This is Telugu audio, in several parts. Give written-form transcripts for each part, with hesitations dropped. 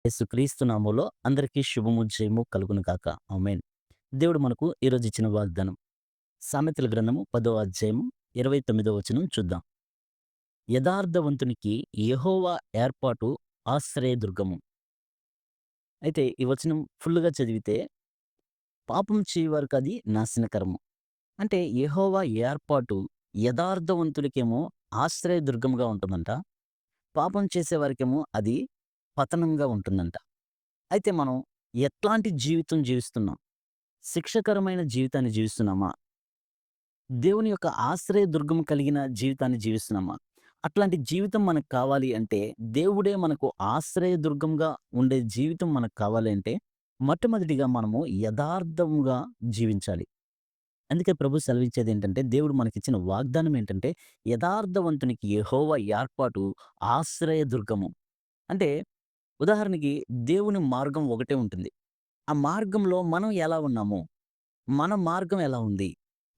యేసుక్రీస్తు నామములో అందరికీ శుభము జయము కలుగును గాక. ఆమేన్. దేవుడు మనకు ఈరోజు ఇచ్చిన వాగ్దానం. సామెతల గ్రంథము 10వ అధ్యాయము 29వ వచనం చూద్దాం. యథార్థవంతునికి యెహోవా ఏర్పాటు ఆశ్రయదుర్గము. అయితే ఈ వచనం ఫుల్‌గా చదివితే పాపం చేయువారికది నాశనకరము. అంటే యెహోవా ఏర్పాటు యథార్థవంతులకేమో ఆశ్రయదుర్గముగా ఉంటుందంట. పాపం చేసేవారికేమో అది పతనంగా ఉంటుందంట. అయితే మనం ఎట్లాంటి జీవితం జీవిస్తున్నాం? శిక్షకరమైన జీవితాన్ని జీవిస్తున్నామా? దేవుని యొక్క ఆశ్రయ దుర్గం కలిగిన జీవితాన్ని జీవిస్తున్నామా? అట్లాంటి జీవితం మనకు కావాలి అంటే, దేవుడే మనకు ఆశ్రయ దుర్గంగా ఉండే జీవితం మనకు కావాలి అంటే, మొట్టమొదటిగా మనము యథార్థంగా జీవించాలి. అందుకే ప్రభు సెలవిచ్చేదేంటంటే, దేవుడు మనకిచ్చిన వాగ్దానం ఏంటంటే, యథార్థవంతునికి యెహోవా ఏర్పాటు ఆశ్రయ దుర్గము. అంటే ఉదాహరణకి దేవుని మార్గం ఒకటే ఉంటుంది. ఆ మార్గంలో మనం ఎలా ఉన్నాము? మన మార్గం ఎలా ఉంది?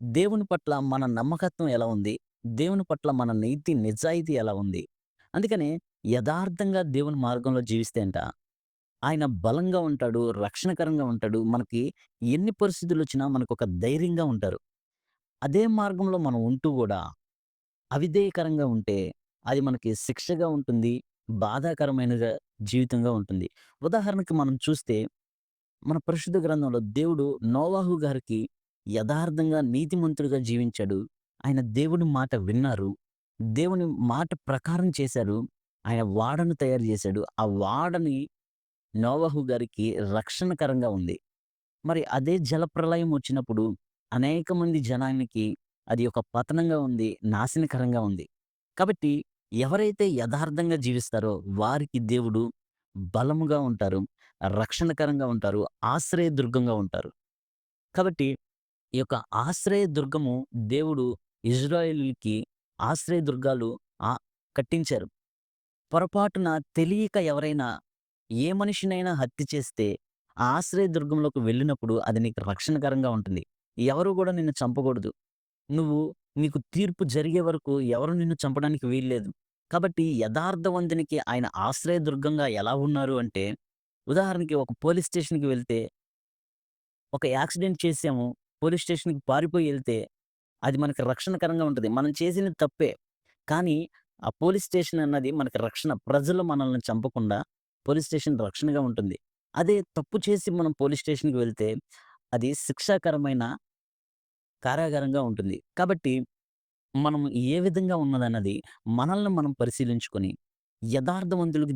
దేవుని పట్ల మన నమ్మకత్వం ఎలా ఉంది? దేవుని పట్ల మన నీతి, నిజాయితీ ఎలా ఉంది? అందుకనే యథార్థంగా దేవుని మార్గంలో జీవిస్తే ఆయన బలంగా ఉంటాడు, రక్షణకరంగా ఉంటాడు. మనకి ఎన్ని పరిస్థితులొచ్చినా మనకొక ధైర్యంగా ఉంటారు. అదే మార్గంలో మనం ఉంటూ గూడా అవిధేయకరంగా ఉంటే అది మనకి శిక్షగా ఉంటుంది. బాధాకరమైనగా జీవితంగా ఉంటుంది. ఉదాహరణకి మనం చూస్తే మన పరిశుద్ధ గ్రంథంలో దేవుడు నోవాహు గారికి యథార్థంగా నీతిమంతుడిగా జీవించాడు. ఆయన దేవుని మాట విన్నారు. దేవుని మాట ప్రకారం చేశారు. ఆయన వాడను తయారు చేశాడు. ఆ వాడని నోవహు గారికి రక్షణకరంగా ఉంది. మరి అదే జలప్రళయం వచ్చినప్పుడు అనేక మంది జనానికి అది ఒక పతనంగా ఉంది. నాశనకరంగా ఉంది. కాబట్టి ఎవరైతే యథార్థంగా జీవిస్తారో వారికి దేవుడు బలముగా ఉంటారు. రక్షణకరంగా ఉంటారు. ఆశ్రయదుర్గంగా ఉంటారు. కాబట్టి ఈ యొక్క ఆశ్రయదుర్గము దేవుడు ఇజ్రాయేలీయులకి ఆశ్రయదుర్గాలు ఆహ్, కట్టించారు. పొరపాటున తెలియక ఎవరైనా ఏ మనిషినైనా హత్య చేస్తే ఆ ఆశ్రయదుర్గంలోకి వెళ్ళినప్పుడు అది నీకు రక్షణకరంగా ఉంటుంది. ఎవరు గూడా నిన్ను చంపకూడదు. నువ్వు నీకు తీర్పు జరిగే వరకు ఎవరు నిన్ను చంపడానికి వీల్లేదు. కాబట్టి యథార్థవంతునికి ఆయన ఆశ్రయదుర్గంగా ఎలా ఉన్నారు అంటే, ఉదాహరణకి ఒక పోలీస్ స్టేషన్‌కి వెళ్తే, ఒక యాక్సిడెంట్ చేసాము, పోలీస్ స్టేషన్‌కి పారిపోయి ఎళ్తే, అది మనకి రక్షణకరంగా ఉంటది. మనం చేసింది తప్పే. కానీ, ఆ పోలీస్ స్టేషన్ అన్నది మనకి రక్షణ. ప్రజలు మనల్ని చంపకుండా పోలీస్ స్టేషన్ రక్షణగా ఉంటుంది. అదే తప్పు చేసి మనం పోలీస్ స్టేషన్‌కి వెళ్తే, అది శిక్షాకరమైన కారాగారంగా ఉంటుంది. కాబట్టి మనం ఏ విధంగా ఉన్నదన్నది మనల్ని మనం పరిశీలించుకొని, యథార్థవంతులకి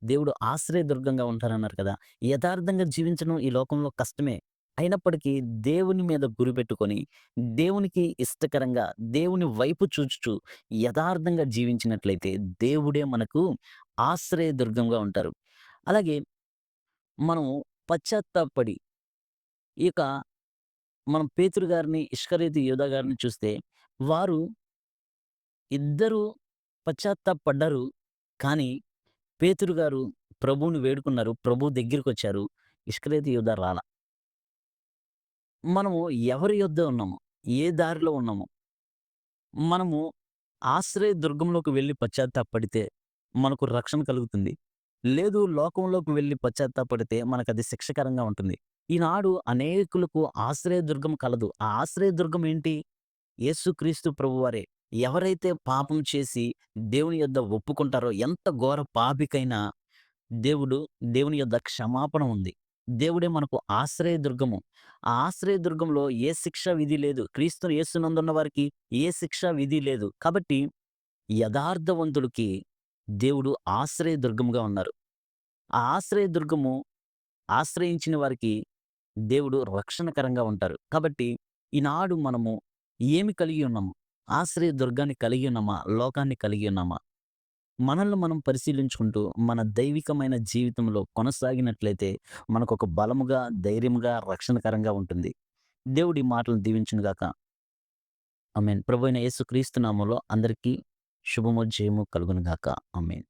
దేవుడు ఆశ్రయదుర్గంగా ఉంటారన్నారు కదా! యథార్థంగా జీవించడం ఈ లోకంలో కష్టమే. అయినప్పటికీ దేవుని మీద గురిపెట్టుకొని, దేవునికి ఇష్టకరంగా, దేవుని వైపు చూచుచు యథార్థంగా జీవించినట్లయితే దేవుడే మనకు ఆశ్రయదుర్గంగా ఉంటారు. అలాగే మనం పశ్చాత్తాపపడి ఇక మనం పేతురు గారిని, ఇస్కరియోతు యూదా గారిని చూస్తే వారు ఇద్దరూ పశ్చాత్తాపపడ్డారు. కానీ పేతురు గారు ప్రభువుని వేడుకున్నారు. ప్రభువు దగ్గరికొచ్చారు. ఇస్కరియోతు యూదా రాలా. మనము ఎవరి యొద్ద ఉన్నాము? ఏ దారిలో ఉన్నాము? మనము ఆశ్రయ దుర్గంలోకి వెళ్లి పశ్చాత్తాపపడితే మనకు రక్షణ కలుగుతుంది. లేదు లోకంలోకి వెళ్లి పశ్చాత్తాపపడితే మనకది శిక్షకరంగా ఉంటుంది. ఈనాడు అనేకులకు ఆశ్రయ దుర్గం కలదు. ఆ ఆశ్రయ దుర్గం ఏంటి? యేసుక్రీస్తు ప్రభువారే. ఎవరైతే పాపం చేసి దేవుని యొద్ద ఒప్పుకుంటారో ఎంత ఘోర పాపికైనా దేవుడు దేవుని యొద్ద క్షమాపణ ఉంది. దేవుడే మనకు ఆశ్రయదుర్గము. ఆ ఆశ్రయదుర్గంలో ఏ శిక్ష విధి లేదు. క్రీస్తు యేసునందున్న వారికి ఏ శిక్ష విధి లేదు. కాబట్టి యథార్థవంతుడికి దేవుడు ఆశ్రయదుర్గముగా ఉన్నారు. ఆ ఆశ్రయదుర్గము ఆశ్రయించిన వారికి దేవుడు రక్షణకరంగా ఉంటారు. కాబట్టి ఈనాడు మనము ఏమి కలిగి ఉన్నాము? ఆశ్రయ దుర్గాన్ని కలిగి ఉన్నామా? లోకాన్ని కలిగి ఉన్నామా? మనల్ని మనం పరిశీలించుకుంటూ మన దైవికమైన జీవితంలో కొనసాగినట్లయితే మనకొక బలముగా, ధైర్యముగా, రక్షణకరంగా ఉంటుంది. దేవుడి మాటలను దీవించును గాక. ఆమేన్. ప్రభువైన యేసుక్రీస్తు నామంలో అందరికీ శుభము, జయము కలుగును గాక. ఆమేన్.